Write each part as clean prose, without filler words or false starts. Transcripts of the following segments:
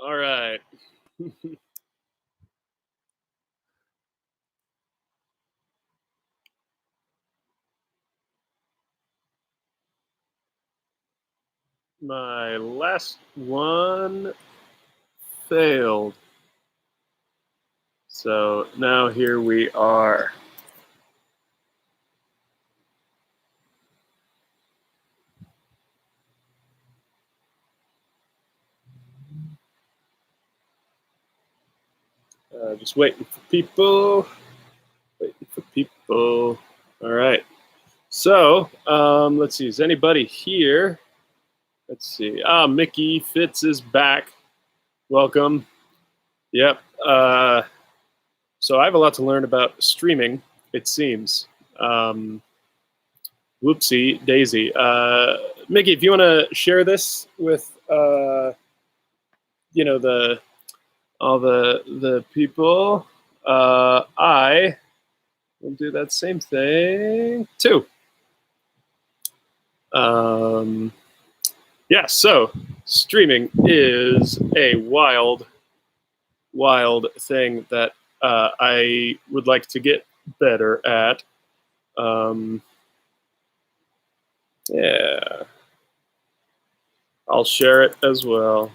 All right. My last one failed. So now here we are. Just waiting for people. Waiting for people. All right. So let's see. Is anybody here? Let's see. Mickey Fitz is back. Welcome. Yep. So I have a lot to learn about streaming, it seems. Whoopsie daisy. Mickey, if you want to share this with all the people, I will do that same thing too. Yeah, so streaming is a wild thing that I would like to get better at. Yeah, I'll share it as well.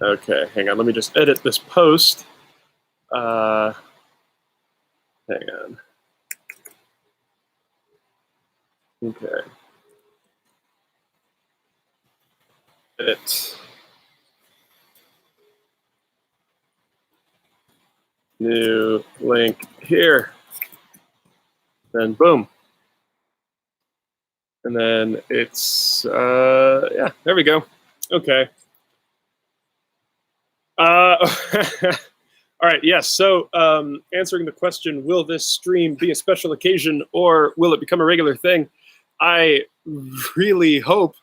Okay, hang on. Let me just edit this post. Hang on. Okay. Edit. New link here. Then boom. And then it's, yeah, there we go. Okay. All right, yes. So answering the question, will this stream be a special occasion or will it become a regular thing? I really hope,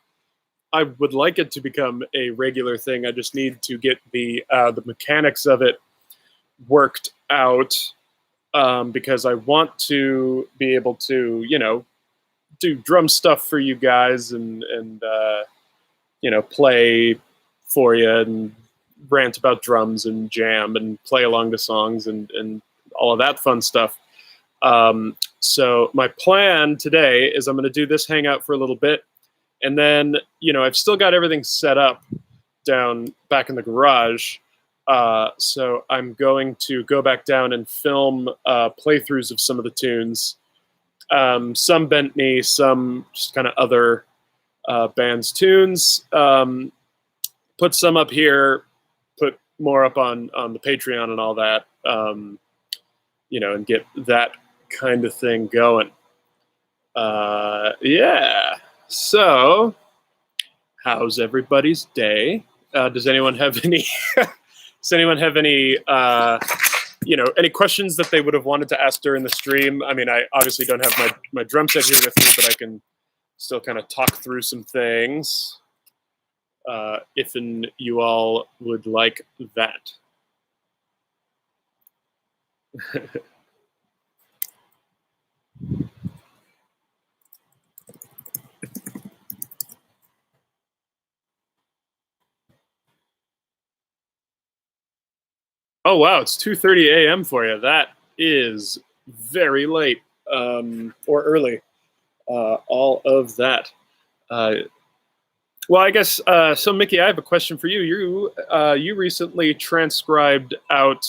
I would like it to become a regular thing. I just need to get the mechanics of it worked out, because I want to be able to, do drum stuff for you guys and play for you and rant about drums and jam and play along to songs and all of that fun stuff. So my plan today is I'm going to do this hangout for a little bit, and then I've still got everything set up down back in the garage. So I'm going to go back down and film playthroughs of some of the tunes. Some bent knee, some just kind of other bands' tunes. Put some up here, put more up on the Patreon and all that, and get that kind of thing going. Yeah. So, how's everybody's day? Does anyone have any? Does anyone have any? Any questions that they would have wanted to ask during the stream? I mean, I obviously don't have my drum set here with me, but I can still kind of talk through some things. If you all would like that. Oh wow, it's 2:30 a.m. for you. That is very late, or early. All of that. Well, I guess so. Mickey, I have a question for you. You recently transcribed out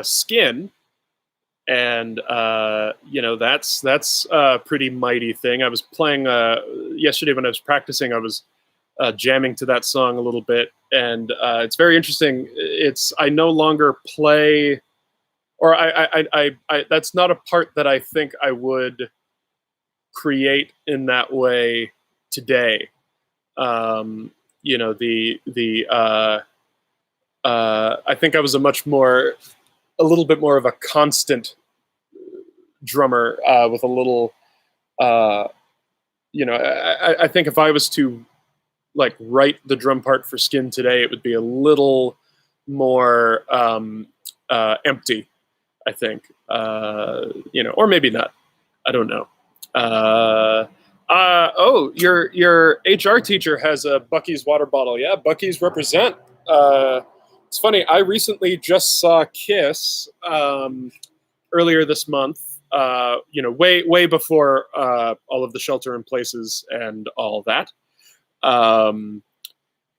Skin, and that's a pretty mighty thing. I was playing yesterday when I was practicing. I was jamming to that song a little bit, and it's very interesting. I no longer play, or I that's not a part that I think I would create in that way today. I think I was a little bit more of a constant drummer with a little, I think if I was to write the drum part for Skin today, it would be a little more empty, I think. Or maybe not. I don't know. Oh, your HR teacher has a Buc-ee's water bottle. Yeah, Buc-ee's represent. It's funny. I recently just saw Kiss earlier this month. Way before all of the shelter in places and all that.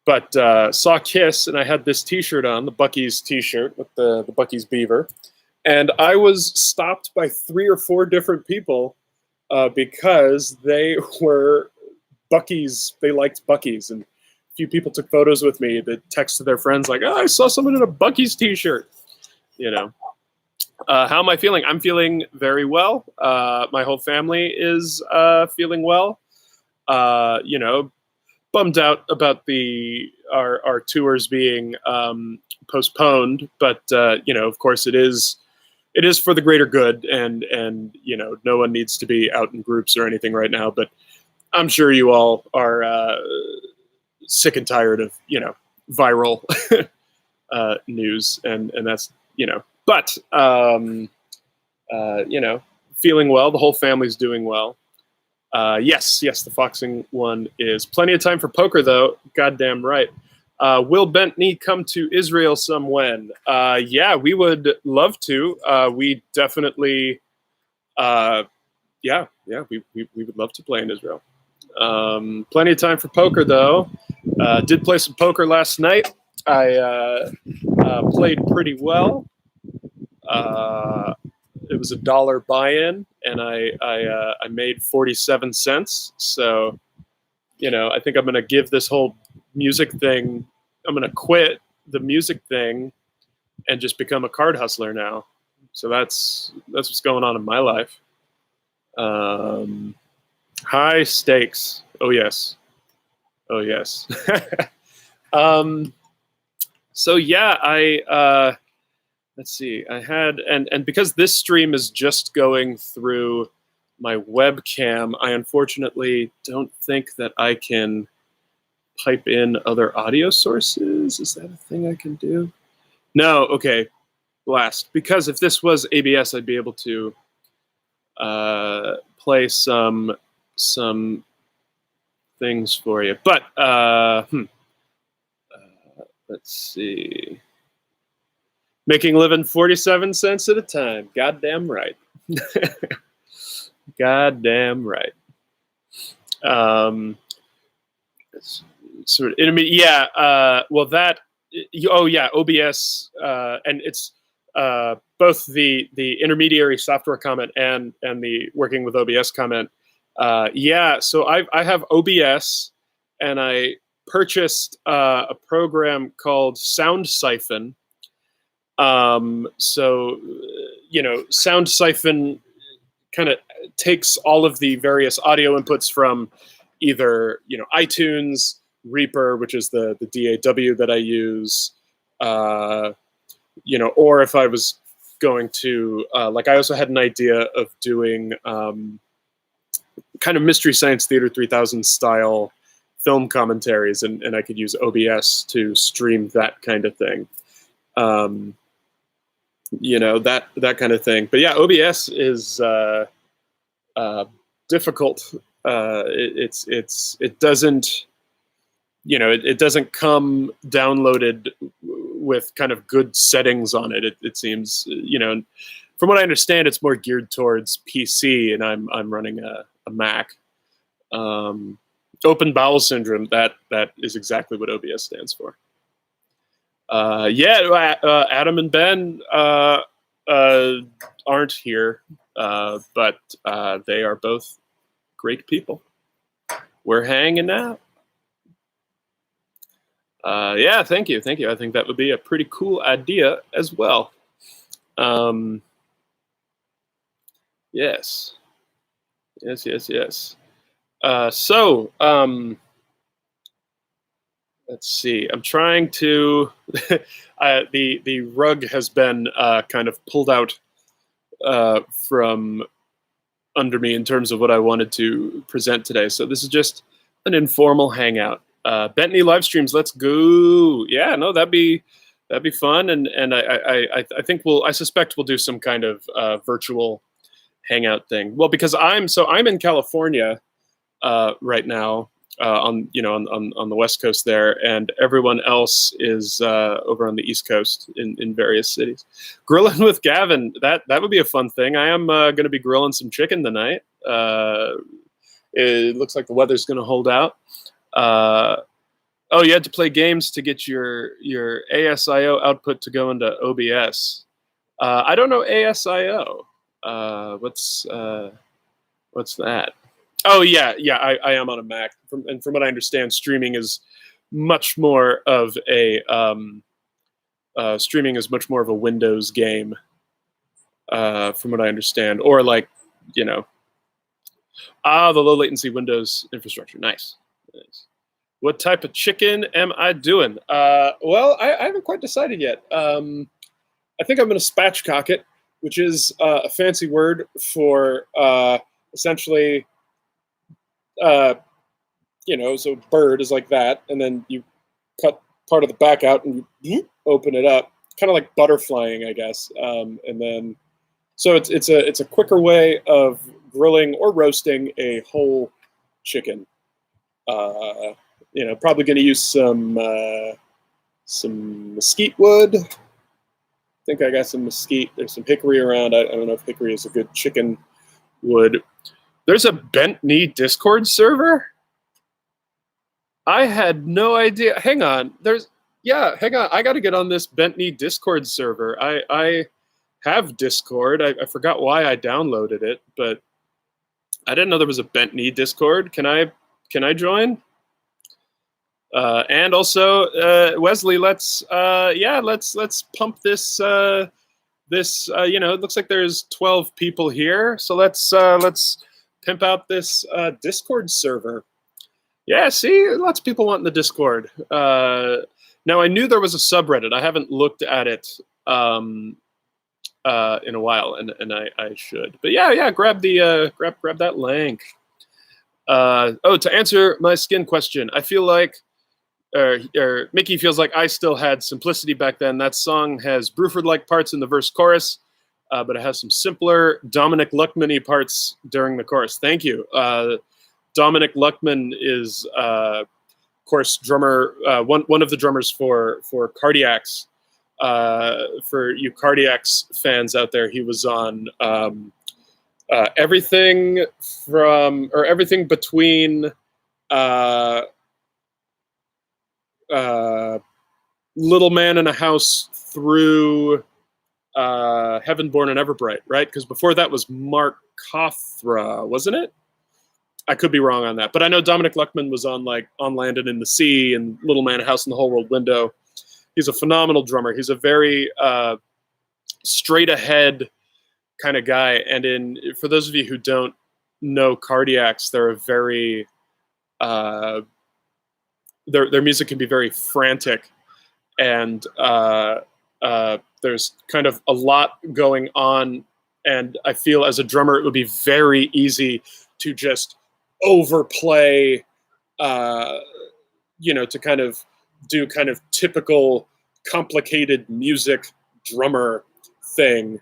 But saw Kiss, and I had this T-shirt on, the Buc-ee's T-shirt with the Buc-ee's beaver, and I was stopped by 3 or 4 different people because they were Buc-ee's. They liked Buc-ee's, and a few people took photos with me that texted their friends like, "Oh, I saw someone in a Buc-ee's T-shirt." How am I feeling? I'm feeling very well. My whole family is feeling well. Bummed out about our tours being postponed, but of course it is for the greater good, and no one needs to be out in groups or anything right now. But I'm sure you all are sick and tired of viral news, and that's But feeling well. The whole family's doing well. Yes, the Foxing one is plenty of time for poker, though. Goddamn right. Will Bentney come to Israel some when? Yeah, we would love to. We definitely, we would love to play in Israel. Plenty of time for poker, though. Did play some poker last night. I played pretty well. It was $1 buy-in, and I made 47 cents. So, I think I'm going to give this whole music thing, I'm going to quit the music thing and just become a card hustler now. So that's what's going on in my life. High stakes. Oh, yes. So, yeah, let's see. I had, and because this stream is just going through my webcam, I unfortunately don't think that I can pipe in other audio sources. Is that a thing I can do? No, okay. Blast. Because if this was ABS, I'd be able to play some things for you. But let's see. Making a living 47 cents at a time. Goddamn right. Goddamn right. Sort of intermediate. Yeah. Well, that. Oh, yeah. OBS, and it's both the intermediary software comment and the working with OBS comment. Yeah. So I have OBS, and I purchased a program called Sound Siphon. So, Sound Siphon kind of takes all of the various audio inputs from either, iTunes, Reaper, which is the DAW that I use, or if I was going to, I also had an idea of doing kind of Mystery Science Theater 3000 style film commentaries, and I could use OBS to stream that kind of thing. That kind of thing. But yeah, OBS is difficult. It doesn't, it doesn't come downloaded with kind of good settings on it. It seems, from what I understand, it's more geared towards PC, and I'm running a Mac. Open bowel syndrome. That is exactly what OBS stands for. Adam and Ben aren't here, but they are both great people. We're hanging out. Yeah, thank you. I think that would be a pretty cool idea as well. Yes. So, let's see. I'm trying to. The rug has been kind of pulled out from under me in terms of what I wanted to present today. So this is just an informal hangout. Bentley live streams. Let's go. Yeah, no, that'd be That'd be fun, and I think I suspect we'll do some kind of virtual hangout thing. Well, because I'm in California right now, on on the West Coast there, and everyone else is over on the East Coast in various cities. Grilling with Gavin, that would be a fun thing. I am going to be grilling some chicken tonight. It looks like the weather's going to hold out. Oh, you had to play games to get your ASIO output to go into OBS. I don't know ASIO. What's that? Oh yeah, I am on a Mac. And from what I understand, streaming is much more of a Windows game. From what I understand, or like, the low latency Windows infrastructure. Nice. What type of chicken am I doing? Well, I haven't quite decided yet. I think I'm going to spatchcock it, which is a fancy word for essentially, so bird is like that, and then you cut part of the back out and you open it up, kind of like butterflying, I guess. And then, so it's a quicker way of grilling or roasting a whole chicken. Probably going to use some mesquite wood. I think I got some mesquite. There's some hickory around. I don't know if hickory is a good chicken wood. There's a bent knee Discord server? I had no idea. Hang on. Hang on. I got to get on this bent knee Discord server. I have Discord. I forgot why I downloaded it, but I didn't know there was a bent knee Discord. Can I join? And also, Wesley, let's pump this. It looks like there's 12 people here, so let's pimp out this Discord server. Yeah, see, lots of people wanting the Discord. Now, I knew there was a subreddit. I haven't looked at it in a while, and I should. But yeah, grab that link. To answer my skin question, I feel like, or Mickey feels like I still had simplicity back then. That song has Bruford-like parts in the verse-chorus, but it has some simpler Dominic Luckman-y parts during the chorus. Thank you. Dominic Luckman is, of course, drummer, one of the drummers for Cardiacs. For you Cardiacs fans out there, he was on everything between Little Man in a House through Heaven Born and Everbright, right? Because before that was Mark Cothra, wasn't it? I could be wrong on that, but I know Dominic Luckman was on On Land and in the Sea and Little Man in a House in the Whole World Window. He's a phenomenal drummer. He's a very straight ahead kind of guy. And for those of you who don't know Cardiacs, they're a very their music can be very frantic, and there's kind of a lot going on. And I feel as a drummer, it would be very easy to just overplay, to kind of do kind of typical complicated music drummer thing.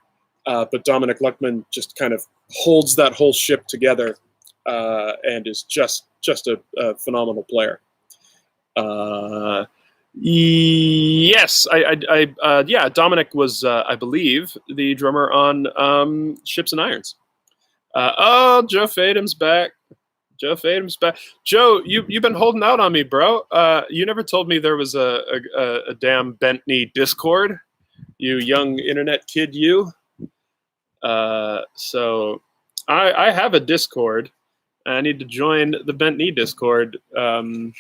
But Dominic Luckman just kind of holds that whole ship together, and is just a phenomenal player. Yes, Dominic was, I believe, the drummer on Ships and Irons. Joe Fadum's back. Joe, you've been holding out on me, bro. You never told me there was a damn bent knee Discord. You young internet kid, you. So I have a Discord. I need to join the bent knee Discord. If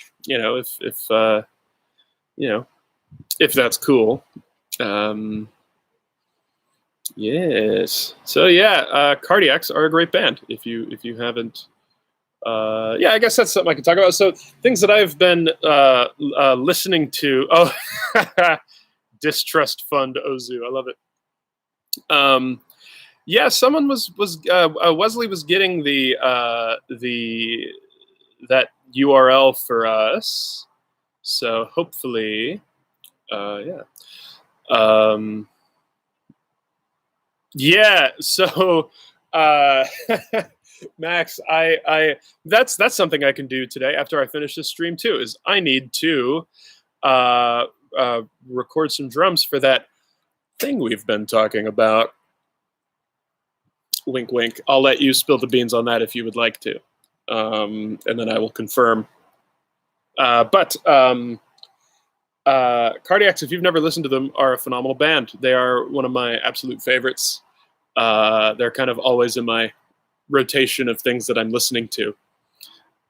that's cool. Yes. So yeah, Cardiacs are a great band. If you haven't, I guess that's something I can talk about. So things that I've been listening to. Oh, Distrust Fund Ozu. I love it. Someone was Wesley was getting that URL for us. So hopefully, Um, yeah. So, uh, Max, that's something I can do today after I finish this stream too. Is I need to uh, record some drums for that thing we've been talking about. Wink, wink. I'll let you spill the beans on that if you would like to, and then I will confirm. But Cardiacs, if you've never listened to them, are a phenomenal band. They are one of my absolute favorites. They're kind of always in my rotation of things that I'm listening to.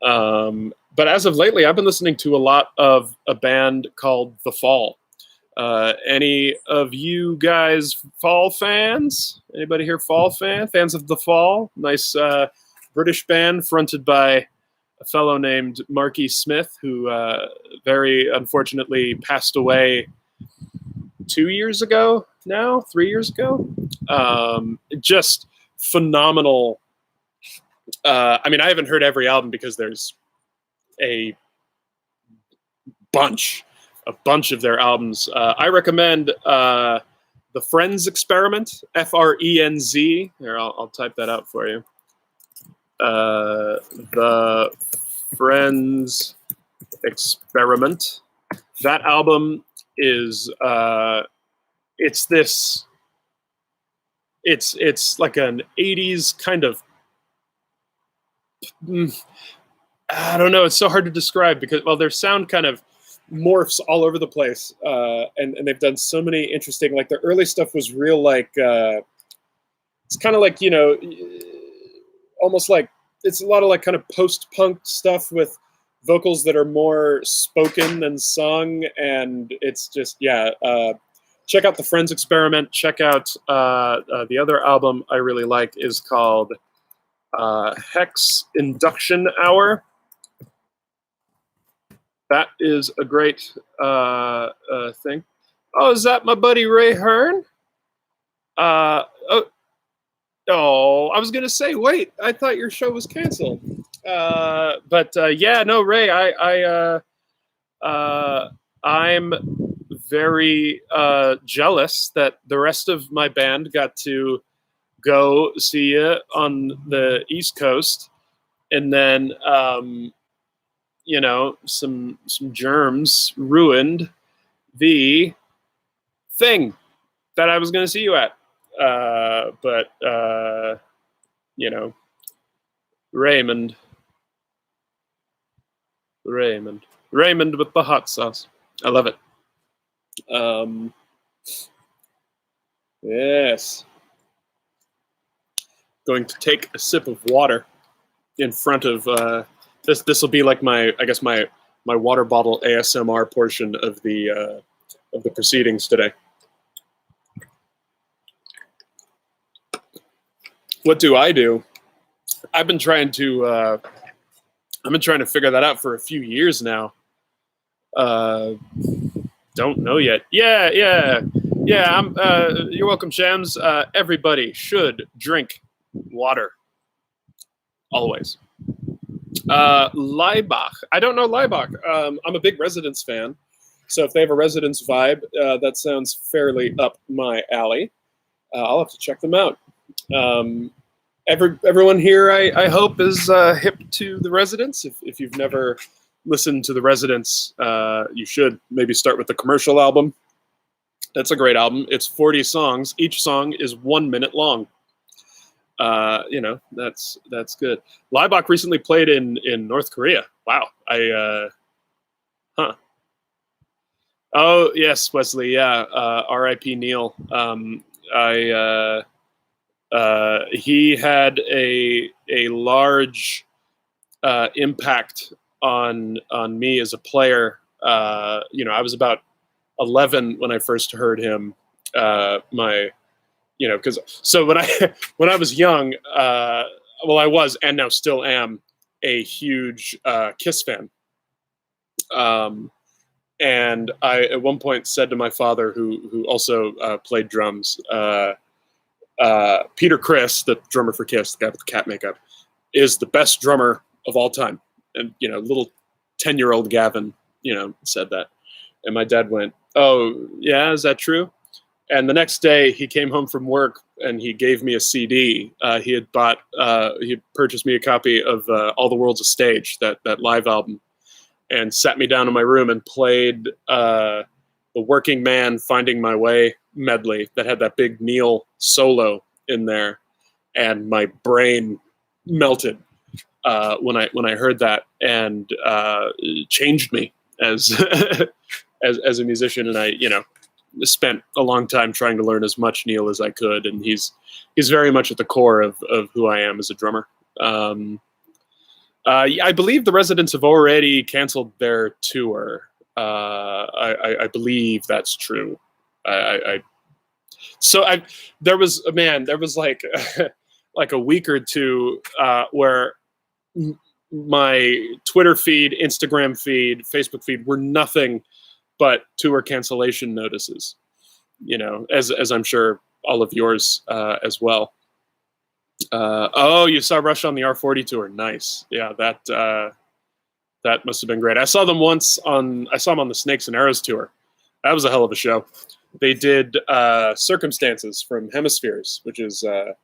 But as of lately, I've been listening to a lot of a band called The Fall. Any of you guys Fall fans? Anybody here Fall fans of The Fall? Nice British band fronted by a fellow named Marky Smith, who very unfortunately passed away 2 years ago now, 3 years ago. Just phenomenal. I mean, I haven't heard every album because there's a bunch of their albums. I recommend The Friends Experiment, F-R-E-N-Z. Here, I'll type that out for you. The Friends Experiment. That album is it's like an 80s kind of, I don't know, it's so hard to describe because, well, their sound kind of morphs all over the place, and they've done so many interesting, like, their early stuff was real, like, it's kind of like, you know, almost like, it's a lot of like kind of post-punk stuff with vocals that are more spoken than sung, and it's just, yeah, check out The Friends Experiment. Check out the other album I really like is called Hex Induction Hour. That is a great thing. Oh, is that my buddy Ray Hearn? Oh, I was gonna say, wait, I thought your show was canceled. But yeah, no, Ray, I'm very jealous that the rest of my band got to go see you on the East Coast, and then you know, some germs ruined the thing that I was going to see you at. But you know, Raymond with the hot sauce. I love it. Yes. Going to take a sip of water in front of this will be like my water bottle ASMR portion of the proceedings today. What do I do? I've been trying to figure that out for a few years now. Don't know yet. Yeah. You're welcome, Shams. Everybody should drink water. Always. Leibach. I don't know Leibach. I'm a big Residents fan, so if they have a Residents vibe, that sounds fairly up my alley. I'll have to check them out. Everyone here, I hope, is hip to the Residents. If you've never listened to the Residents, you should maybe start with the Commercial album. That's a great album. It's 40 songs. Each song is 1 minute long. You know, that's good. Leibach recently played in North Korea. Wow. Oh yes, Wesley. Yeah. R.I.P. Neil. He had a large impact on me as a player. You know, I was about 11 when I first heard him. You know, because so when I was young, well, I was and now still am a huge Kiss fan. And I at one point said to my father, who also played drums, Peter Criss, the drummer for Kiss, the guy with the cat makeup, is the best drummer of all time. And you know, little 10-year-old Gavin, you know, said that, and my dad went, "Oh yeah, is that true?" And the next day, he came home from work and he gave me a CD. He had purchased me a copy of All the World's a Stage, that live album, and sat me down in my room and played the Working Man Finding My Way medley that had that big Neil solo in there. And my brain melted when I heard that, and it changed me as as a musician. And I, spent a long time trying to learn as much Neil as I could, and he's very much at the core of who I am as a drummer. I believe the Residents have already canceled their tour. I believe that's true. There was like like a week or two where my Twitter feed, Instagram feed, Facebook feed were nothing but tour cancellation notices, as I'm sure all of yours as well. Oh, you saw Rush on the R40 tour. Nice. Yeah, that must have been great. I saw them on the Snakes and Arrows tour. That was a hell of a show. They did Circumstances from Hemispheres, which is a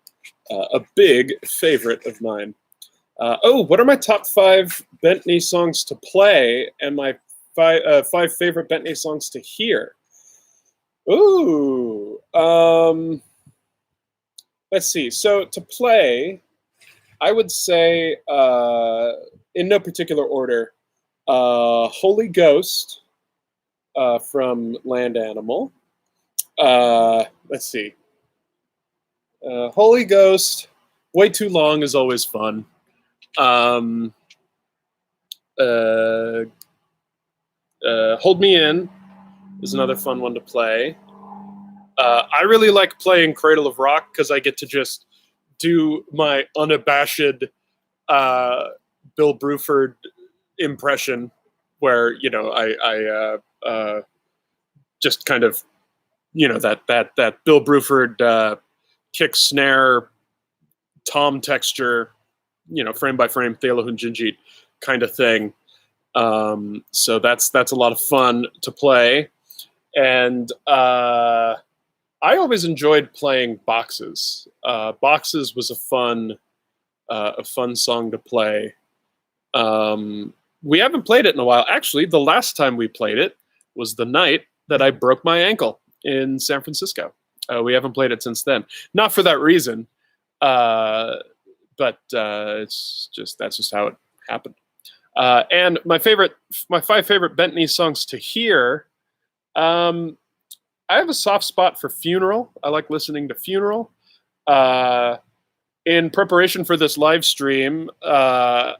big favorite of mine. What are my top 5 Bentley songs to play and my 5 favorite Bentley songs to hear? Ooh. Let's see. So to play, I would say, in no particular order, Holy Ghost from Land Animal. Let's see. Holy Ghost, Way Too Long is always fun. Hold Me In is another fun one to play. I really like playing Cradle of Rock because I get to just do my unabashed Bill Bruford impression, where I just kind of that Bill Bruford kick snare tom texture, frame by frame Thela Hunjinjit kind of thing. So that's a lot of fun to play, and I always enjoyed playing Boxes. Boxes was a fun song to play. We haven't played it in a while. Actually, the last time we played it was the night that I broke my ankle in San Francisco. We haven't played it since then. Not for that reason, but that's just how it happened. And my 5 favorite Bentley songs to hear. I have a soft spot for Funeral. I like listening to Funeral. In preparation for this live stream, I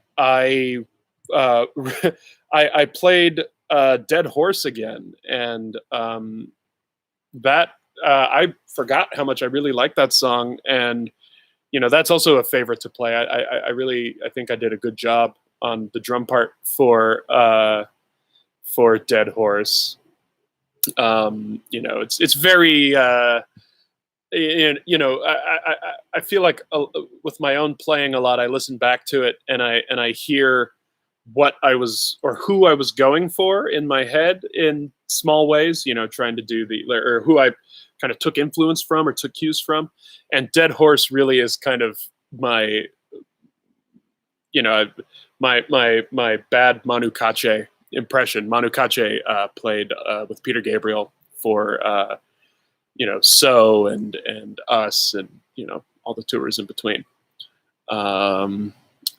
played Dead Horse again, and I forgot how much I really like that song, and that's also a favorite to play. I think I did a good job on the drum part for Dead Horse. It's very I feel like with my own playing a lot, I listen back to it and I hear what I was or who I was going for in my head in small ways, trying to do or who I kind of took influence from or took cues from. And Dead Horse really is kind of my my bad Manu Katché impression. Manu Katché played with Peter Gabriel for So and Us and all the tours in between.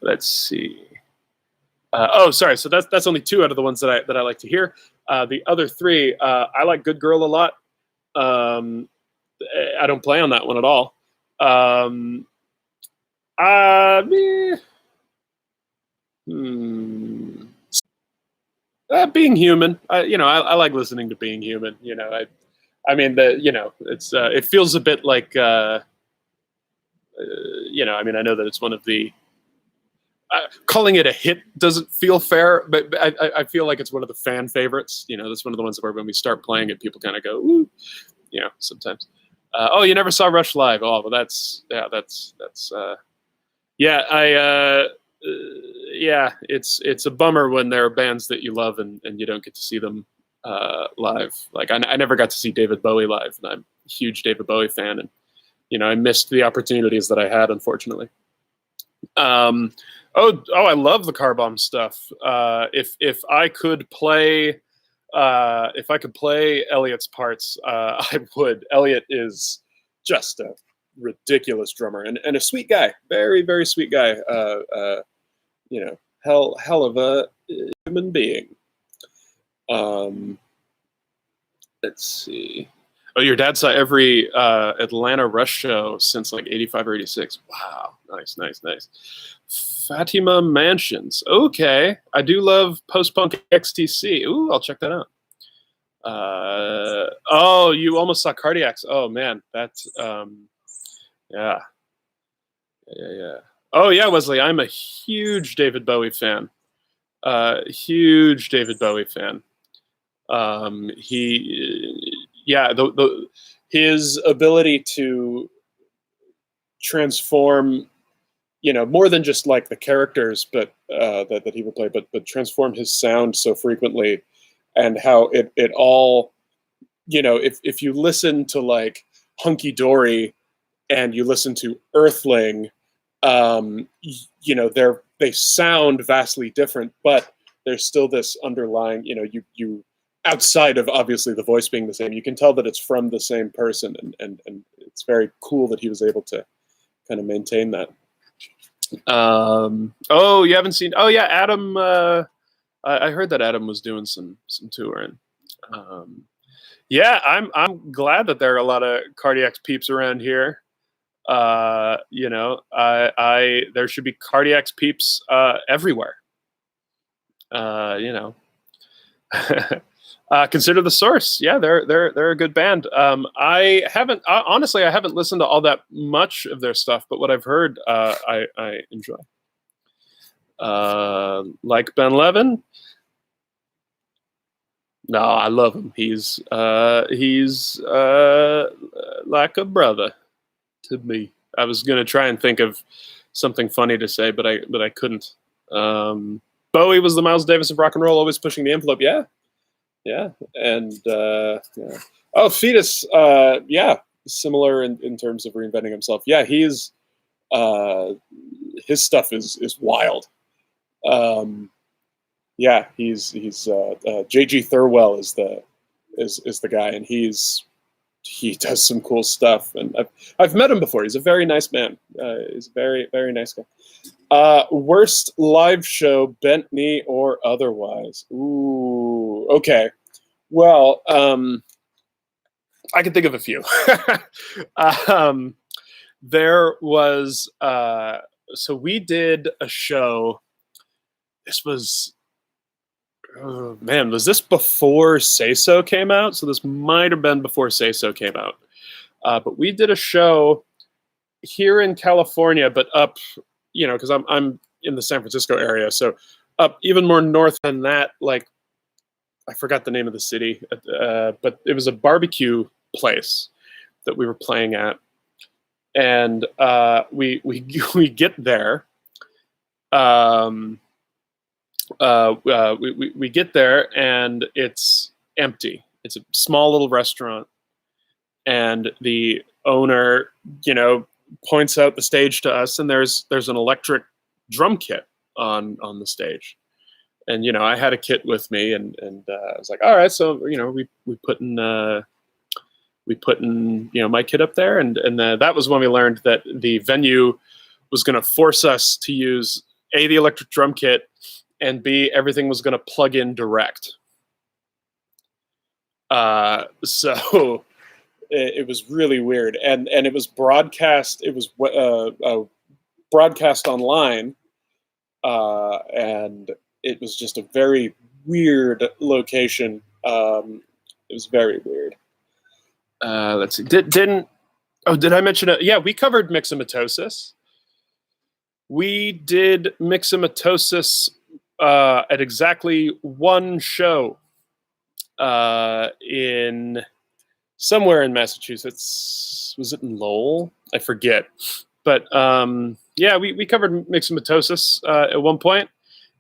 Let's see. Sorry. So that's only 2 out of the ones that I like to hear. The other 3, I like Good Girl a lot. I don't play on that one at all. Being Human. I like listening to Being Human. It feels a bit like, I know that it's one of the, calling it a hit doesn't feel fair, but I feel like it's one of the fan favorites. That's one of the ones where when we start playing it, people kind of go, ooh, sometimes. You never saw Rush live? Oh, well, it's a bummer when there are bands that you love and you don't get to see them live. Like I never got to see David Bowie live, and I'm a huge David Bowie fan, and I missed the opportunities that I had, unfortunately. I love the Car Bomb stuff. If I could play Elliot's parts, I would. Elliot is just a ridiculous drummer and a sweet guy, very, very sweet guy. Hell of a human being. Let's see. Oh, your dad saw every Atlanta Rush show since like 85 or 86. Wow. Nice. Fatima Mansions. Okay. I do love post-punk XTC. Ooh, I'll check that out. Oh, you almost saw Cardiacs. Oh, man. That's, yeah. Oh, yeah, Wesley. I'm a huge David Bowie fan. Huge David Bowie fan. His ability to transform, more than just like the characters, but that he would play, but transform his sound so frequently, and how it all, if you listen to like Hunky Dory and you listen to Earthling, they sound vastly different, but there's still this underlying, you outside of obviously the voice being the same, you can tell that it's from the same person, and it's very cool that he was able to kind of maintain that. Oh, you haven't seen? Oh yeah, Adam. I heard that Adam was doing some touring. Yeah, I'm glad that there are a lot of Cardiacs peeps around here. There should be Cardiacs peeps everywhere. Consider the Source. Yeah, they're a good band. I haven't listened to all that much of their stuff, but what I've heard, I enjoy. Like Ben Levin. No, I love him. He's like a brother to me. I was gonna try and think of something funny to say, but I couldn't. Bowie was the Miles Davis of rock and roll, always pushing the envelope. Yeah, and yeah. Oh, Fetus. Yeah, similar in terms of reinventing himself. Yeah, he's his stuff is wild. Yeah, he's J.G. Thirlwell is the guy, and he does some cool stuff, and I've met him before. He's a very nice man. He's a very, very nice guy. Worst live show, bent knee or otherwise. Ooh, okay. Well, I can think of a few. There was so we did a show. This was. Oh, man, was this before Say So came out? So this might have been before Say So came out. But we did a show here in California, but up, because I'm in the San Francisco area, so up even more north than that. Like, I forgot the name of the city, but it was a barbecue place that we were playing at, and we get there. We get there and it's empty. It's a small little restaurant, and the owner, points out the stage to us, and there's an electric drum kit on the stage, and I had a kit with me, and I was like, all right, so we put in my kit up there, and that was when we learned that the venue was going to force us to use the electric drum kit, and B, everything was going to plug in direct. So it was really weird, and it was broadcast. It was broadcast online, and it was just a very weird location. It was very weird. Let's see. Did I mention it? Yeah, we covered myxomatosis. We did myxomatosis at exactly one show in somewhere in Massachusetts. Was it in Lowell? I forget. But yeah, we covered myxomatosis at one point,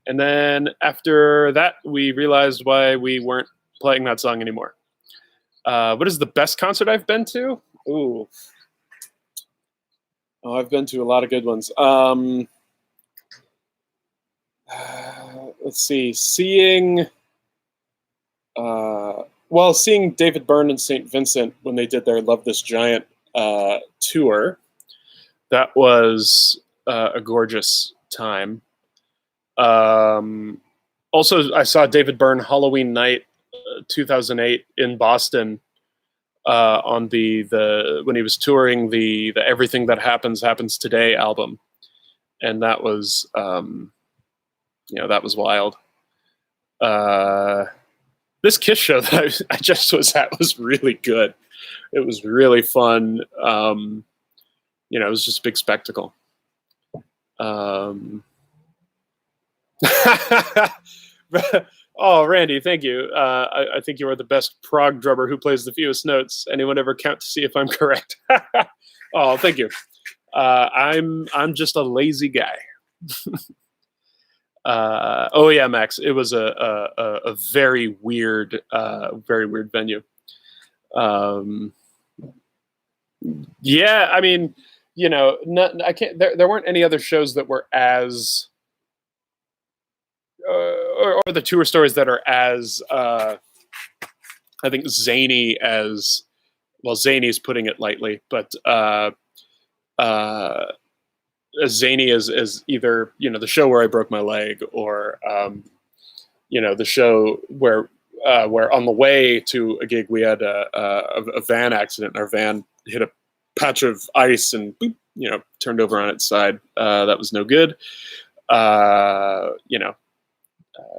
and then after that, we realized why we weren't playing that song anymore. What is the best concert I've been to? Ooh. Oh, I've been to a lot of good ones. Let's see. Seeing David Byrne and St. Vincent when they did their Love This Giant tour, that was a gorgeous time. Also, I saw David Byrne Halloween night 2008 in Boston on the when he was touring the Everything That Happens Today album, and that was that was wild. This Kiss show that I just was at was really good. It was really fun. It was just a big spectacle. Oh, Randy, thank you. I think you are the best prog drummer who plays the fewest notes. Anyone ever count to see if I'm correct? Oh, thank you. I'm just a lazy guy. Oh yeah, Max. It was a very weird venue. Yeah, I mean, I can't. There weren't any other shows that were as, or the tour stories that are as, I think, zany as. Well, zany is putting it lightly, but as zany as either the show where I broke my leg, or the show where on the way to a gig we had a van accident. Our van hit a patch of ice and boop, turned over on its side. That was no good.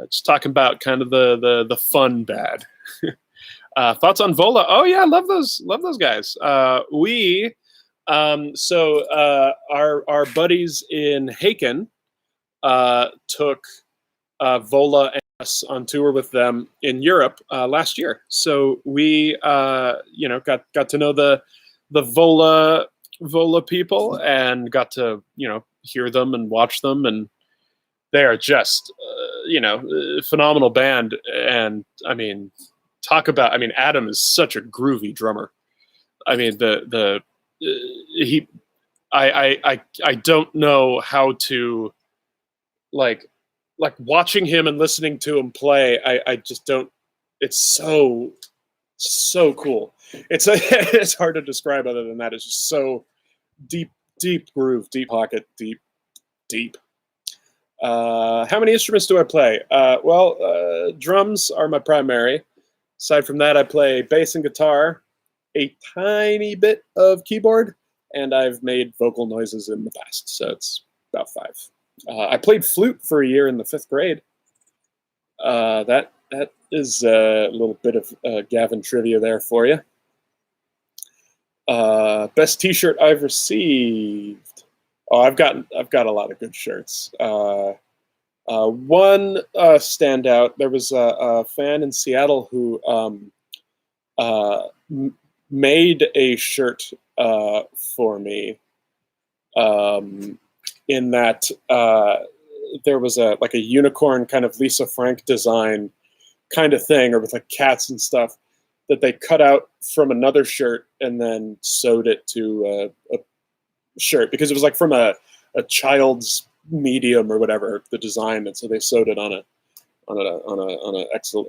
Just talking about kind of the fun bad. Thoughts on Vola? Oh yeah, love those guys. Our buddies in Haken took Vola and us on tour with them in Europe last year. So we got to know the Vola people, and got to hear them and watch them, and they are just phenomenal band. And I mean, Adam is such a groovy drummer. I mean, I don't know how to like watching him and listening to him play. I just don't. It's so cool. It's hard to describe other than that. It's just so deep groove, deep pocket, deep. How many instruments do I play? Drums are my primary. Aside from that, I play bass and guitar, a tiny bit of keyboard, and I've made vocal noises in the past, so it's about 5. I played flute for a year in the 5th grade. That is a little bit of Gavin trivia there for you. Best T-shirt I've received. Oh, I've got a lot of good shirts. One standout. There was a fan in Seattle who made a shirt for me. In that there was a unicorn kind of Lisa Frank design kind of thing, or with cats and stuff, that they cut out from another shirt and then sewed it to a shirt, because it was from a child's medium or whatever, the design, and so they sewed it on a extra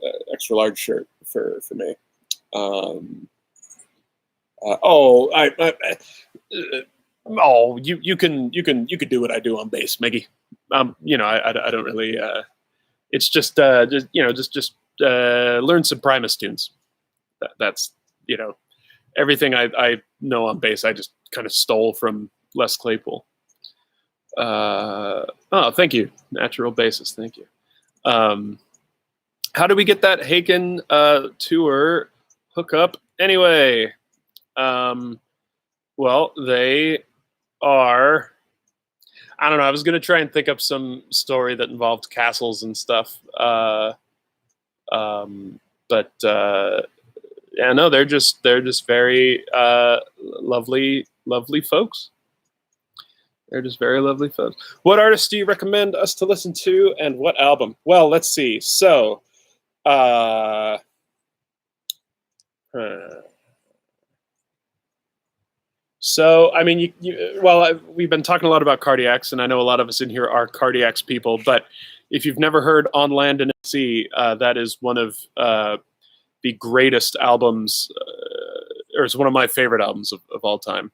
large shirt for me. You can do what I do on bass, Meggie. I don't really. It's just learn some Primus tunes. That's everything I know on bass. I just kind of stole from Les Claypool. Thank you, Natural Bassist. Thank you. How do we get that Haken tour hookup anyway? Well, they are. I don't know. I was gonna try and think up some story that involved castles and stuff. Yeah, no, they're just very lovely folks. They're just very lovely folks. What artists do you recommend us to listen to, and what album? Well, let's see. So, So, I mean, we've been talking a lot about cardiacs, and I know a lot of us in here are cardiacs people, but if you've never heard On Land and at Sea, that is one of the greatest albums, or it's one of my favorite albums of all time.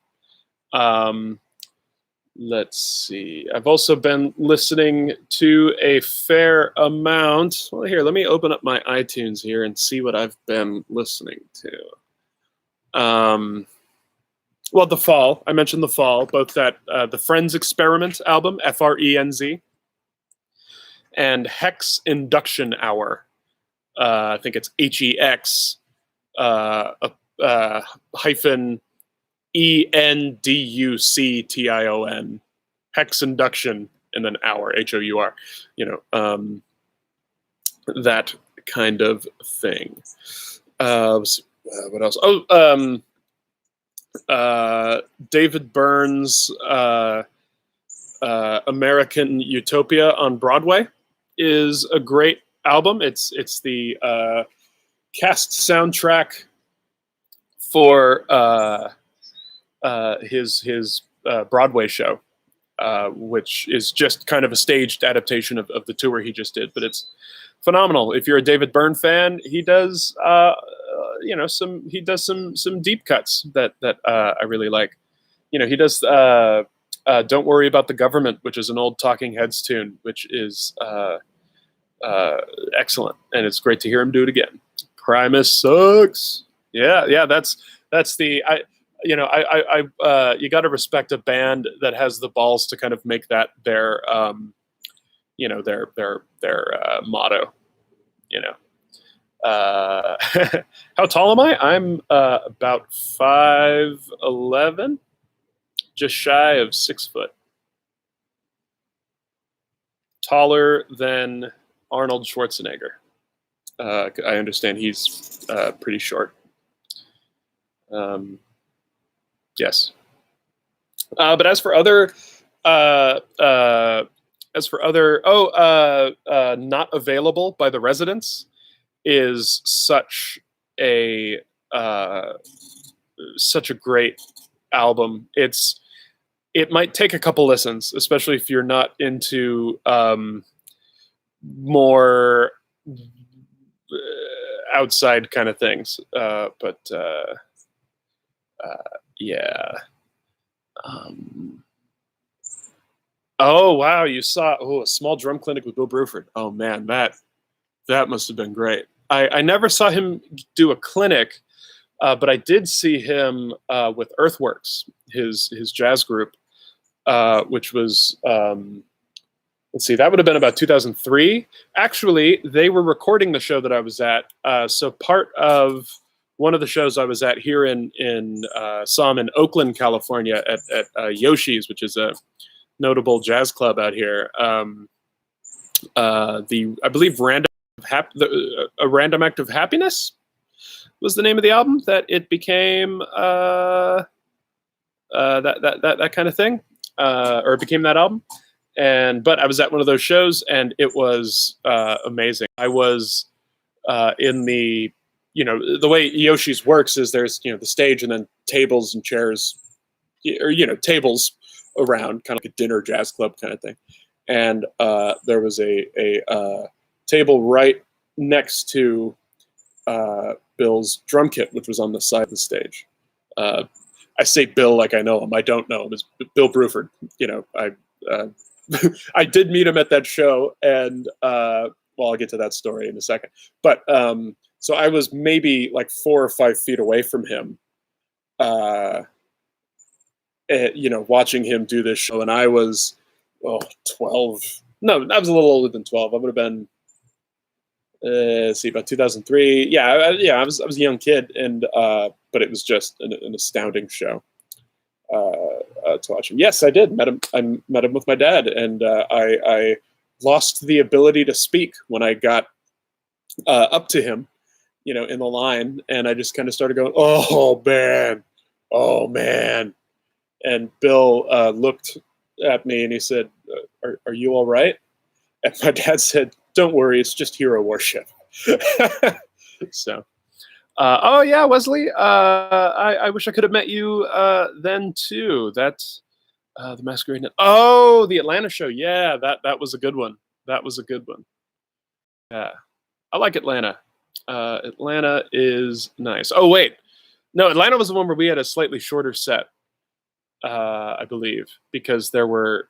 Let's see. I've also been listening to a fair amount. Well, here, let me open up my iTunes here and see what I've been listening to. Well, The Fall. I mentioned The Fall, both that the Friends Experiment album, FRENZ, and Hex Induction Hour. I think it's HEX hyphen ENDUCTION. Hex Induction and then Hour, HOUR. That kind of thing. What else? David Byrne's American Utopia on Broadway is a great album. It's the cast soundtrack for his Broadway show, which is just kind of a staged adaptation of the tour he just did. But it's phenomenal. If you're a David Byrne fan, he does some deep cuts that I really like. He does Don't Worry About the Government, which is an old Talking Heads tune, which is excellent, and it's great to hear him do it again. Primus sucks. Yeah, that's the you got to respect a band that has the balls to kind of make that their motto. How tall am I? I'm about 5'11", just shy of 6 foot. Taller than Arnold Schwarzenegger. I understand he's pretty short. Yes. But as for other not available by the Residents is such a great album. It might take a couple listens, especially if you're not into more outside kind of things. Yeah. Oh wow, you saw a small drum clinic with Bill Bruford. Oh man, that must have been great. I never saw him do a clinic, but I did see him with Earthworks, his jazz group, which was let's see, that would have been about 2003. Actually, they were recording the show that I was at. So part of one of the shows I was at here saw him in Oakland, California at Yoshi's, which is a notable jazz club out here. I believe A Random Act of Happiness was the name of the album that it became that kind of thing, or it became that album. But I was at one of those shows and it was amazing. I was in the way Yoshi's works is there's the stage and then tables and chairs, or tables around, kind of like a dinner jazz club kind of thing. And there was a table right next to Bill's drum kit, which was on the side of the stage. I say Bill like I know him. I don't know him. It's Bill Bruford. I did meet him at that show, and I'll get to that story in a second. But so I was maybe like 4 or 5 feet away from him, watching him do this show, and I was 12. No, I was a little older than 12. I would have been about 2003. I was a young kid, and but it was just an astounding show to watch him. Yes, I did. I met him with my dad, and I lost the ability to speak when I got up to him, in the line, and I just kind of started going, "Oh man," and Bill looked at me and he said, "Are you all right?" And my dad said, "Don't worry, it's just hero worship." So, Oh yeah, Wesley. I wish I could have met you then too. That's the Masquerade. Oh, the Atlanta show. Yeah, that was a good one. That was a good one. Yeah, I like Atlanta. Atlanta is nice. Oh wait, no, Atlanta was the one where we had a slightly shorter set, I believe, because there were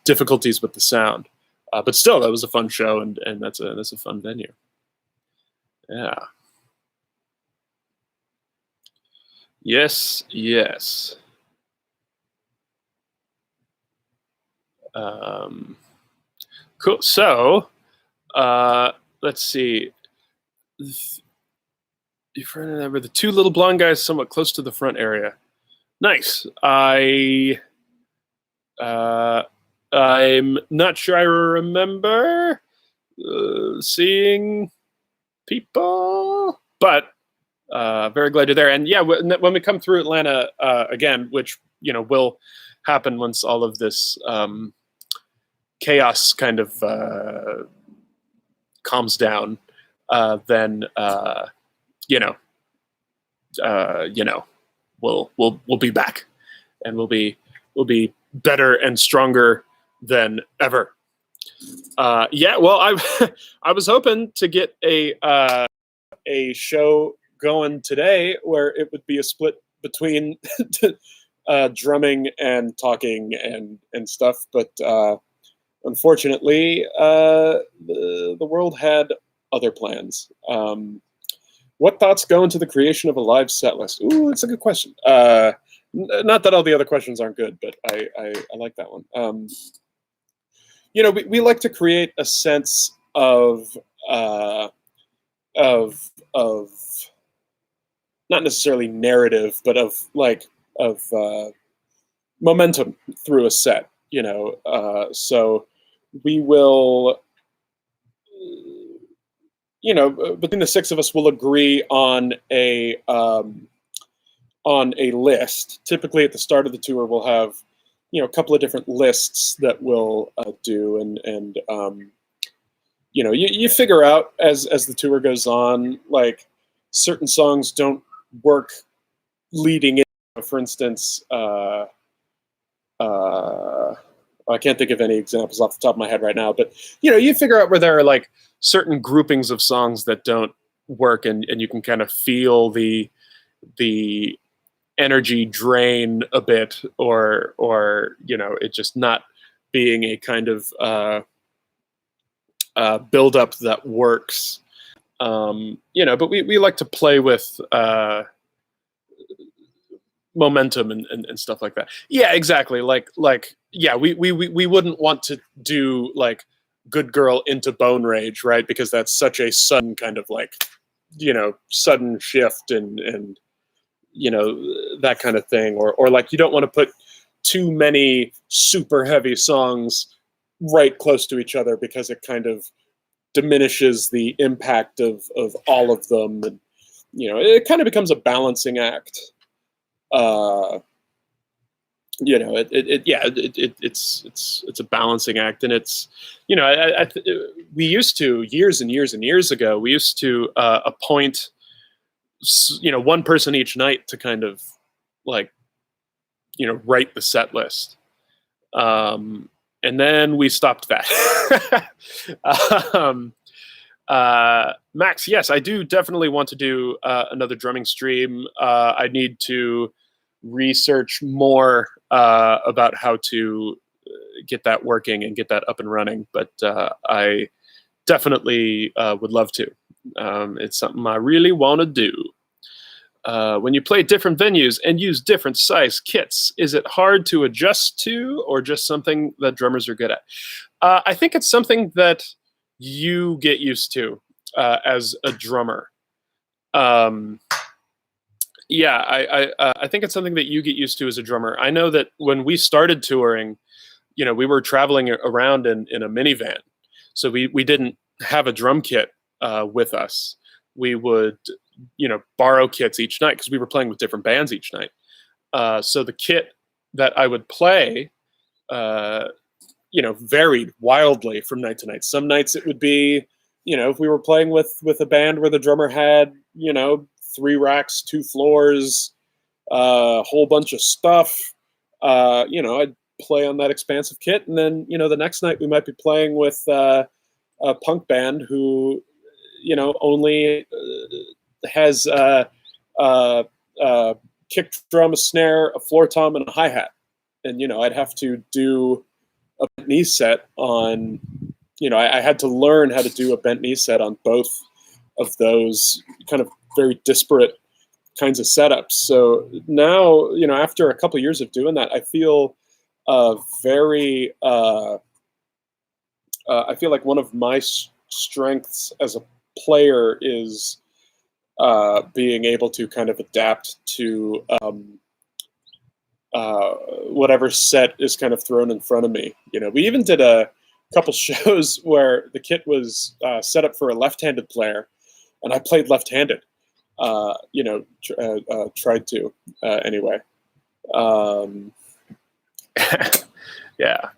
difficulties with the sound. But still, that was a fun show, and that's a fun venue. Yeah. Yes. Yes. Um, cool. So, let's see. You remember the two little blonde guys, somewhat close to the front area. Nice. Uh, I'm not sure I remember seeing people, but very glad you're there. And yeah, when we come through Atlanta again, which will happen once all of this chaos kind of calms down, then you know, we'll be back, and we'll be better and stronger than ever. Yeah, well, I was hoping to get a show going today where it would be a split between drumming and talking and stuff, but unfortunately, the world had other plans. What thoughts go into the creation of a live set list? Ooh, that's a good question. Not that all the other questions aren't good, but I like that one. We like to create a sense of not necessarily narrative, but of momentum through a set. So we will, between the six of us, will agree on a list. Typically, at the start of the tour, we'll have a couple of different lists that we'll do, and you figure out as the tour goes on, like certain songs don't work leading in. For instance, I can't think of any examples off the top of my head right now, but you figure out where there are like certain groupings of songs that don't work, and you can kind of feel the energy drain a bit, or it just not being a kind of build up that works. But we like to play with momentum and stuff like that. Yeah, exactly. Yeah, we wouldn't want to do like Good Girl into Bone Rage, right? Because that's such a sudden kind of like sudden shift and that kind of thing, or like you don't want to put too many super heavy songs right close to each other, because it kind of diminishes the impact of all of them, and it kind of becomes a balancing act. It's a balancing act, and it's we used to, years and years and years ago, we used to appoint one person each night to kind of like write the set list, and then we stopped that. Max, yes, I do definitely want to do another drumming stream. I need to research more about how to get that working and get that up and running, but I definitely would love to. It's something I really want to do. When you play different venues and use different size kits, is it hard to adjust to, or just something that drummers are good at? I think it's something that you get used to as a drummer. Yeah, I think it's something that you get used to as a drummer. I know that when we started touring, we were traveling around in a minivan, so we didn't have a drum kit with us. We would borrow kits each night, because we were playing with different bands each night. So the kit that I would play varied wildly from night to night. Some nights it would be if we were playing with a band where the drummer had 3 racks, 2 floors, a whole bunch of stuff, I'd play on that expansive kit, and then the next night we might be playing with a punk band who only has kick drum, a snare, a floor tom, and a hi-hat, and I'd have to do a bent knee set on I had to learn how to do a bent knee set on both of those kind of very disparate kinds of setups. So now, after a couple of years of doing that, I feel very I feel like one of my strengths as a player is being able to kind of adapt to whatever set is kind of thrown in front of me. We even did a couple shows where the kit was set up for a left-handed player, and I played left-handed. Tried to anyway. Yeah.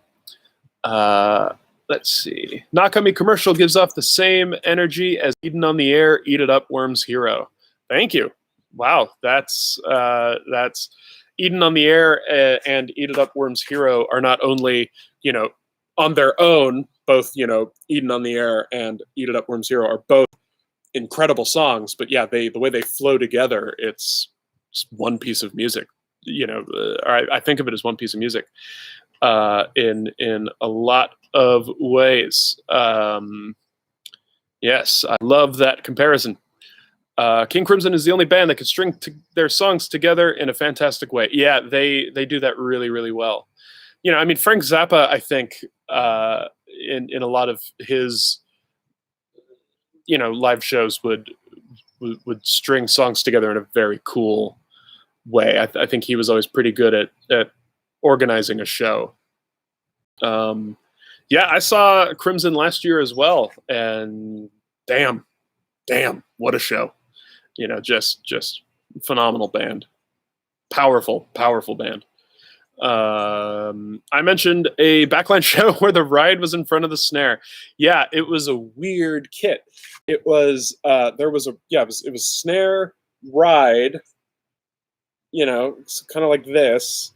Let's see. Nakami commercial gives off the same energy as Eden on the Air, Eat It Up, Worms Hero. Thank you. Wow, that's Eden on the Air and Eat It Up, Worms Hero are not only on their own, both Eden on the Air and Eat It Up, Worms Hero are both incredible songs, but yeah, the way they flow together, it's one piece of music. I think of it as one piece of music in a lot of ways. Yes, I love that comparison. King Crimson is the only band that can string their songs together in a fantastic way. Yeah, they do that really, really well. Frank Zappa, I think, in a lot of his live shows would string songs together in a very cool way. I think he was always pretty good at organizing a show. Yeah, I saw Crimson last year as well, and damn, what a show! Just phenomenal band, powerful band. I mentioned a backline show where the ride was in front of the snare. Yeah, it was a weird kit. It was it was snare, ride, kind of like this,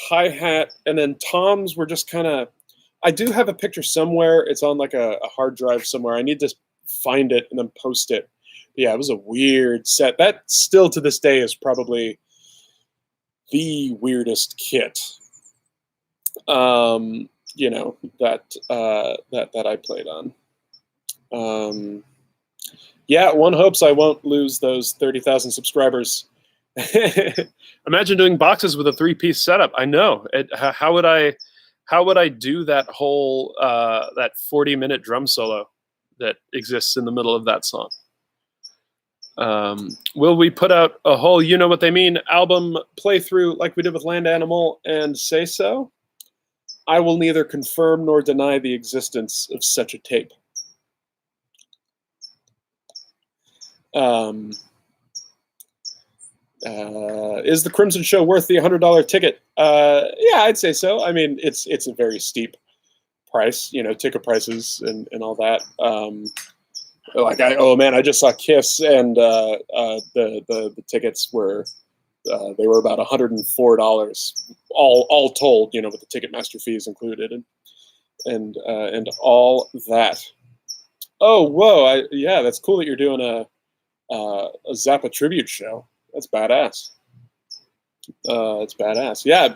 hi-hat, and then toms were just kind of. I do have a picture somewhere. It's on like a hard drive somewhere. I need to find it and then post it. But yeah, it was a weird set. That still to this day is probably the weirdest kit that I played on. Yeah, one hopes I won't lose those 30,000 subscribers. Imagine doing boxes with a 3-piece setup. I know. How would I do that whole that 40-minute drum solo that exists in the middle of that song? Will we put out a whole You Know What They Mean album playthrough like we did with Land Animal and Say So? I will neither confirm nor deny the existence of such a tape. Is the Crimson show worth the $100 ticket? Yeah, I'd say so. It's a very steep price, ticket prices and all that. I just saw Kiss, and the tickets were they were about $104 all told, with the Ticketmaster fees included and all that. Oh, whoa! Yeah, that's cool that you're doing a Zappa tribute show. That's badass. It's badass. Yeah.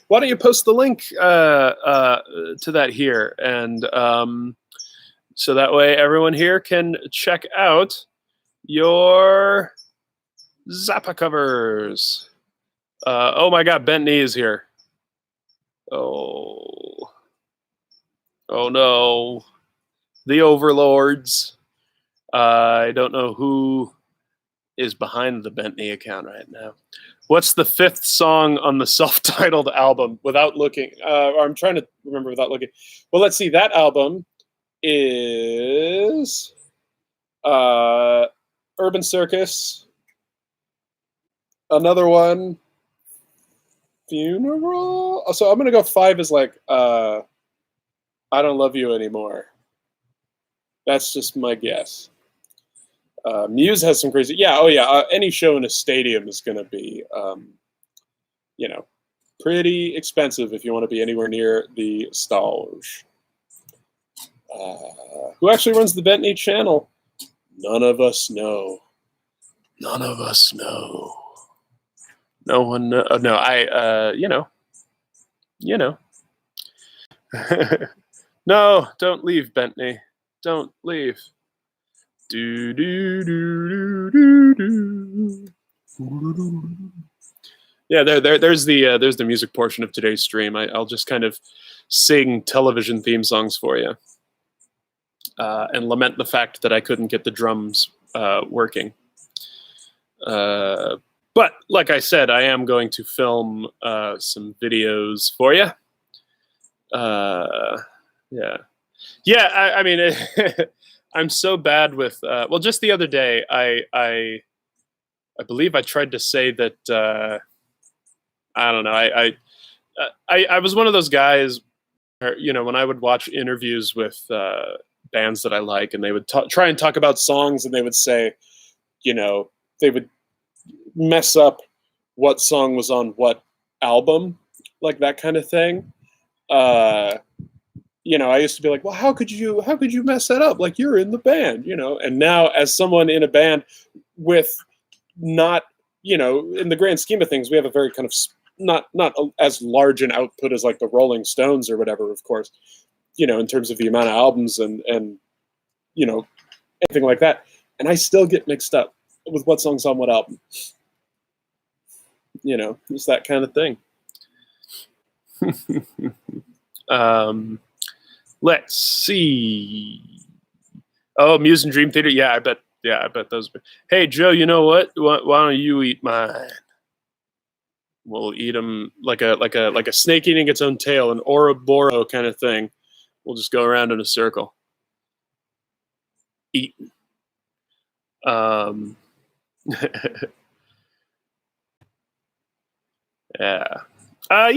Why don't you post the link to that here, and so that way everyone here can check out your Zappa covers. Oh my God, Bent Knee is here. Oh no, the overlords. I don't know who is behind the Bent Knee account right now. What's the 5th song on the self-titled album? Without looking, I'm trying to remember without looking. Well, let's see. That album is Urban Circus. Another one, Funeral. So I'm gonna go 5 is like I Don't Love You Anymore. That's just my guess. Muse has some crazy. Yeah. Oh yeah. Any show in a stadium is going to be, you know, pretty expensive if you want to be anywhere near the stage. Who actually runs the Bentley channel? None of us know. None of us know. No one. No, I. You know. No, don't leave, Bentley. Don't leave. Do do do do do do. Yeah, there's the music portion of today's stream. I'll just kind of sing television theme songs for you, and lament the fact that I couldn't get the drums working. But like I said, I am going to film some videos for you. Yeah. I mean, I'm so bad with. Well, just the other day, I believe I tried to say that. I don't know. I was one of those guys, when I would watch interviews with bands that I like, and they would try and talk about songs, and they would say, they would mess up what song was on what album, like that kind of thing. I used to be like, well, how could you mess that up? Like, you're in the band, and now as someone in a band with not, in the grand scheme of things, we have a very kind of not as large an output as like the Rolling Stones or whatever, of course, in terms of the amount of albums and anything like that. And I still get mixed up with what song's on what album. It's that kind of thing. Let's see. Oh, Muse and Dream Theater. Yeah, I bet those. Hey, Joe, you know what? Why don't you eat mine? We'll eat them like a snake eating its own tail, an Ouroboros kind of thing. We'll just go around in a circle. Eat. Yeah. I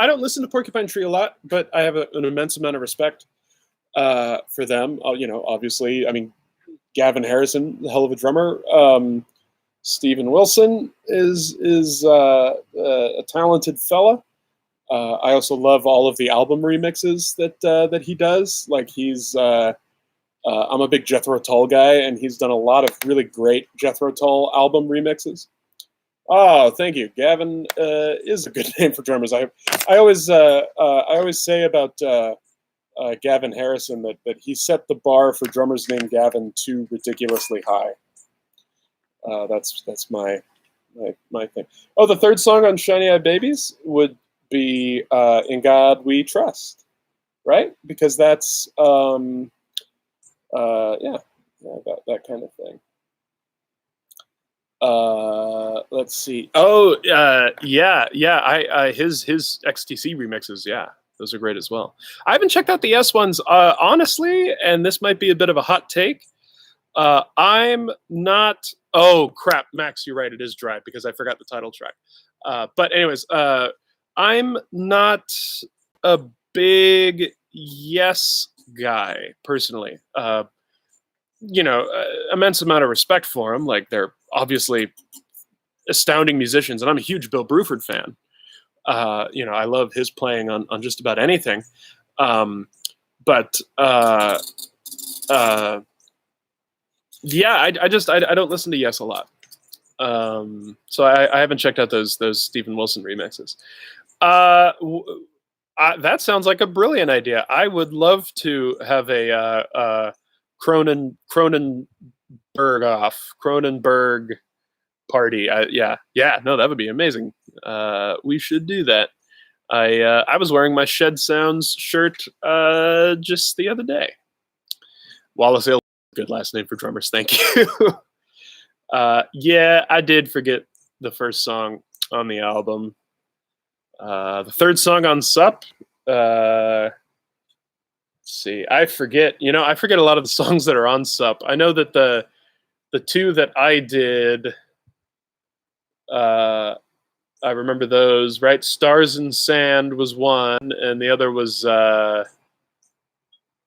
don't listen to Porcupine Tree a lot, but I have an immense amount of respect for them. Obviously, I mean, Gavin Harrison, the hell of a drummer. Steven Wilson is a talented fella. I also love all of the album remixes that he does. Like I'm a big Jethro Tull guy, and he's done a lot of really great Jethro Tull album remixes. Oh, thank you. Gavin is a good name for drummers. I always say about Gavin Harrison that he set the bar for drummers named Gavin too ridiculously high. That's my thing. Oh, the third song on Shiny Eye Babies would be "In God We Trust," right? Because that's that kind of thing. Let's see. Oh, his XTC remixes, yeah, those are great as well. I haven't checked out the S ones, honestly, and this might be a bit of a hot take. I'm not. Oh crap, Max, you're right. It is Drive because I forgot the title track. But anyways, I'm not a big Yes guy personally. Immense amount of respect for them. Like, they're obviously astounding musicians, and I'm a huge Bill Bruford fan. I love his playing on just about anything. But I don't listen to Yes a lot. So I haven't checked out those Steven Wilson remixes. That sounds like a brilliant idea. I would love to have a Cronenberg party. No, that would be amazing. We should do that. I was wearing my Shed Sounds shirt just the other day. Wallace-Ailsworth, good last name for drummers. Thank you. I did forget the first song on the album. The third song on Sup. Let's see. I forget a lot of the songs that are on Sup. I know that the two that I did, I remember those, right? Stars and Sand was one, and the other was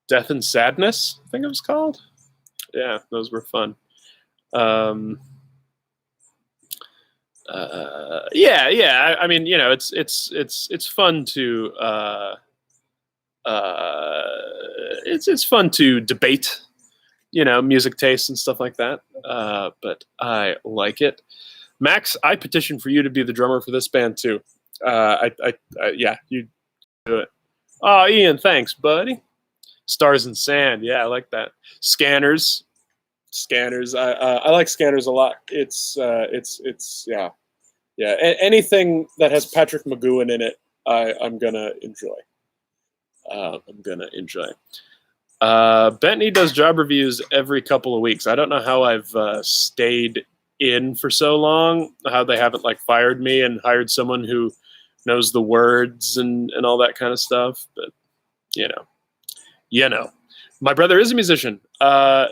Death and Sadness, I think it was called. Yeah, those were fun. Yeah. I mean, it's fun to it's fun to debate, music tastes and stuff like that. But I like it. Max, I petition for you to be the drummer for this band too. Yeah, you do it. Oh, Ian, thanks, buddy. Stars and Sand, yeah, I like that. Scanners. I like Scanners a lot. It's yeah. Anything that has Patrick McGowan in it, I'm gonna enjoy. Bentley does job reviews every couple of weeks. I don't know how I've stayed in for so long, how they haven't like fired me and hired someone who knows the words and all that kind of stuff. But my brother is a musician. Yeah,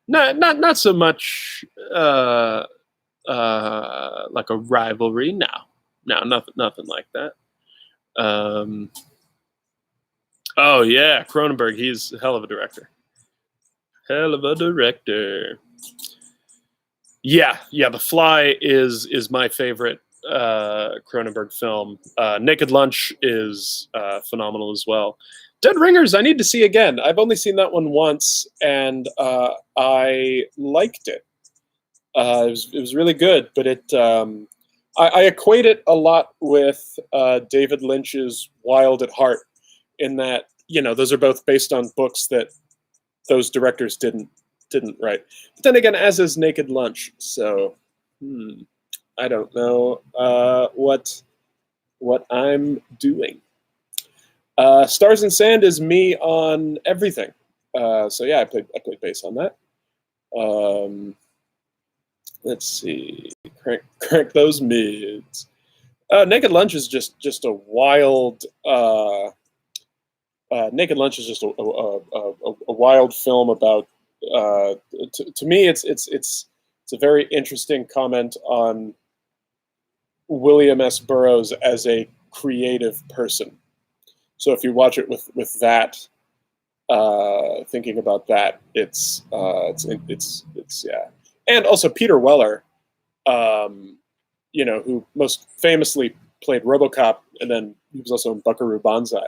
not so much like a rivalry. No, nothing like that. Oh yeah, Cronenberg. He's a hell of a director. Yeah. The Fly is my favorite Cronenberg film. Naked Lunch is phenomenal as well. Dead Ringers, I need to see again. I've only seen that one once, and I liked it. It was really good, but I equate it a lot with David Lynch's Wild at Heart, in that those are both based on books that those directors didn't write. But then again, as is Naked Lunch, so I don't know what I'm doing. Stars and Sand is me on everything. So yeah, I played bass on that. Let's see, crank those mids. Naked Lunch is just a wild. Naked Lunch is just a wild film about. To me, it's a very interesting comment on William S. Burroughs as a creative person. So if you watch it with that, thinking about that, it's yeah. And also Peter Weller, who most famously played RoboCop, and then he was also in Buckaroo Banzai.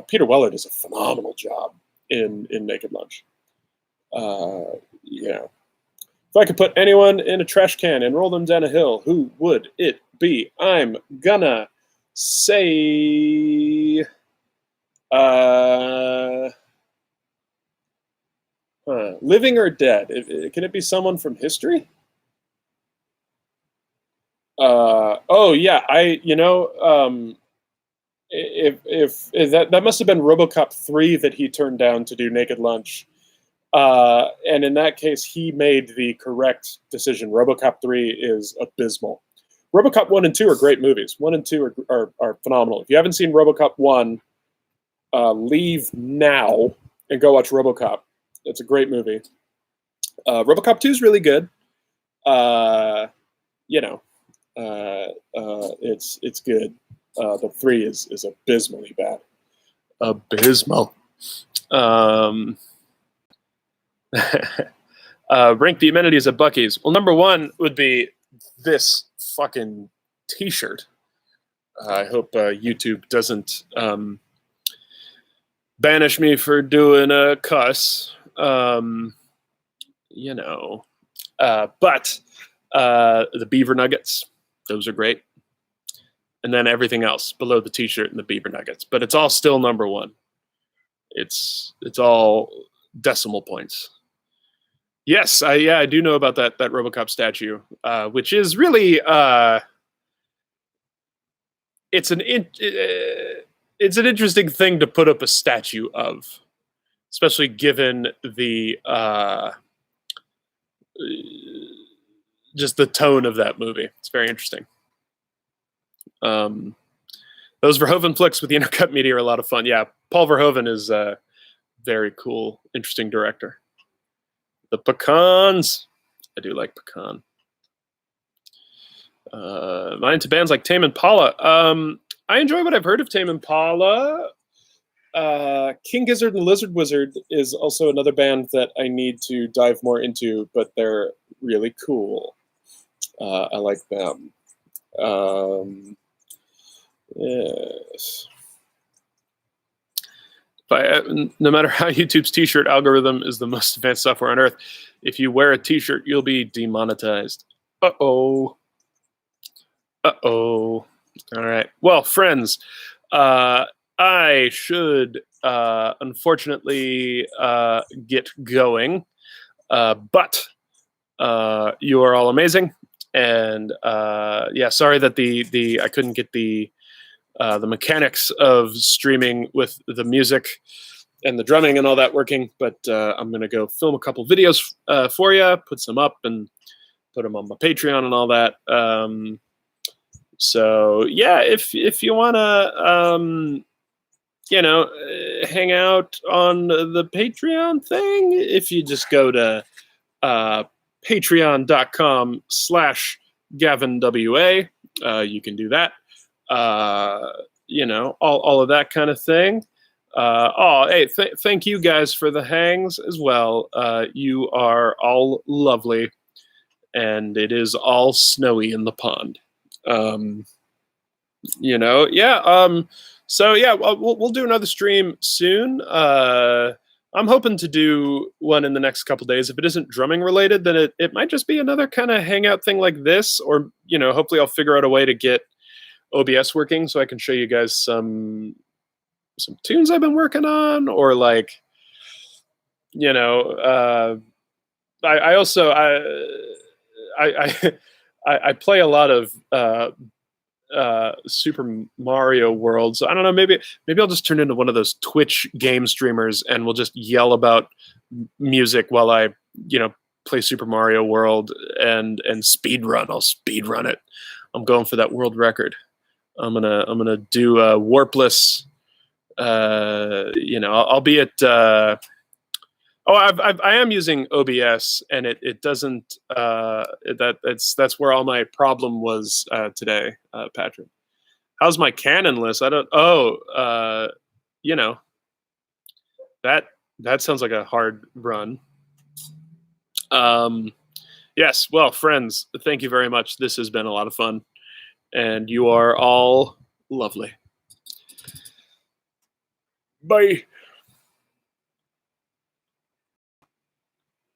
Peter Weller does a phenomenal job in Naked Lunch. If I could put anyone in a trash can and roll them down a hill, who would it be? I'm gonna say, living or dead? Can it be someone from history? Oh yeah, if that must have been RoboCop 3 that he turned down to do Naked Lunch. And in that case, he made the correct decision. RoboCop 3 is abysmal. RoboCop 1 and 2 are great movies. 1 and 2 are phenomenal. If you haven't seen RoboCop 1, leave now and go watch RoboCop. It's a great movie. RoboCop 2 is really good. It's good. But 3 is abysmally bad. Abysmal. Rank the amenities at Buc-ee's. Well, number one would be this fucking t-shirt. I hope YouTube doesn't banish me for doing a cuss. But the beaver nuggets, those are great. And then everything else below the t-shirt and the beaver nuggets. But it's all still number one. It's all decimal points. Yes, I do know about that RoboCop statue, which is really it's an interesting thing to put up a statue of, especially given the just the tone of that movie. It's very interesting. Those Verhoeven flicks with the intercut media are a lot of fun. Yeah, Paul Verhoeven is a very cool, interesting director. The pecans. I do like pecan. Into bands like Tame Impala. I enjoy what I've heard of Tame Impala. King Gizzard and Lizard Wizard is also another band that I need to dive more into, but they're really cool. I like them. Yes. No matter how YouTube's t-shirt algorithm is the most advanced software on earth, if you wear a t-shirt, you'll be demonetized. Uh-oh. Uh-oh. All right. Well, friends, I should unfortunately get going, but you are all amazing, and yeah, sorry that the I couldn't get the mechanics of streaming with the music and the drumming and all that working, but I'm gonna go film a couple videos for you, put some up, and put them on my Patreon and all that. So yeah, if you wanna hang out on the Patreon thing, if you just go to patreon.com/GavinWA, you can do that. All of that kind of thing. Hey, thank you guys for the hangs as well. You are all lovely, and it is all snowy in the pond. So yeah, we'll do another stream soon. I'm hoping to do one in the next couple days. If it isn't drumming related, then it might just be another kind of hangout thing like this, or hopefully I'll figure out a way to get OBS working so I can show you guys some tunes I've been working on, or like, I also I play a lot of Super Mario World. So I don't know, maybe I'll just turn into one of those Twitch game streamers and we'll just yell about music while I, play Super Mario World and speed run. I'll speed run it. I'm going for that world record. I'm gonna do warpless. I'll be at. I am using OBS, and it doesn't. That's where all my problem was today, Patrick. How's my Canon list? I don't. That sounds like a hard run. Yes. Well, friends, thank you very much. This has been a lot of fun, and you are all lovely. Bye.